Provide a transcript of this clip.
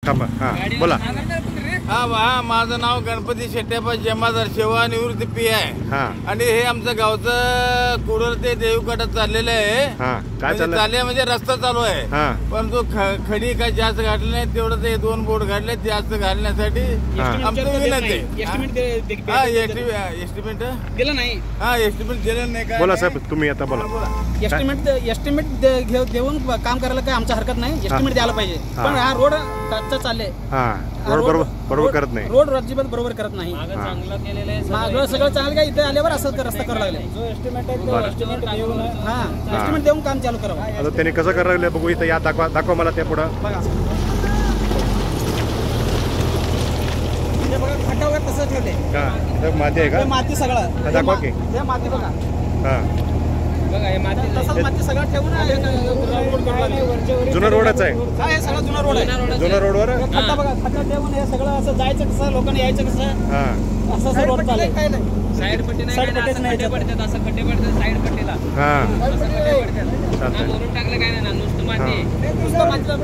थांबा हा बोला. हा माझं नाव गणपती शेट्टेप्पा जमादार सेवा निवृत्ती पी आहे. हा आणि हे आमचं गावचं कुडर ते देवगडात चाललेलं आहे. हा काय चालले म्हणजे रस्ता चालू आहे. हा पण तो खडी काय जास्त घातली नाही, तेवढं ते 2 बोर्ड घातले जास्त घालण्यासाठी आमचं विनंती. एस्टिमेट दिलं नाही. हा एस्टिमेट दिलं नाही काय. बोला साहेब तुम्ही आता बोला. एस्टिमेट देऊन काम करायला काय आमच्या हरकत नाही. एस्टिमेट द्यायला पाहिजे. पण हा रोड कच्चा चालले. हा रोड बरोबर करत नाही. रोड अजिबात बरोबर करत नाही. चांगलं केलेलं आहे. मागं सगळं चांगलं काय, इथे आल्यावर असं रस्ता करायला लागले. जो एस्टिमेट आहे तो एस्टिमेट देऊन हा एस्टिमेट देऊन काम चालू करावं. आता त्यांनी कसं करायला लागलं बघू. इथं या दाखवा मला त्या पुढं. बघा खड्डा वगैरे तसं ठेवले. का माती आहे का? माती सगळं दाखवा की. हे माती बघा. हा बघा हे माती तसंच माती सगळं ठेवून जुना रोडच आहे. हा हे सगळं जुना रोड आहे. जुना रोडवर खड्डा बघा, खड्डा ठेवून हे सगळं असं जायचं कसं, लोकांनी यायचं कसं, हा असं रोड चाललंय. काय नाही साईड पट्टी नाही, साईड पट्टीच नाही. खड्डे पडतात, असं खड्डे पडतात साईड पट्टीला. हा असं खड्डे पडतात. चालतंय. वरून टाकलं काय नाही ना, नुसतं माती. नुसतं मातीला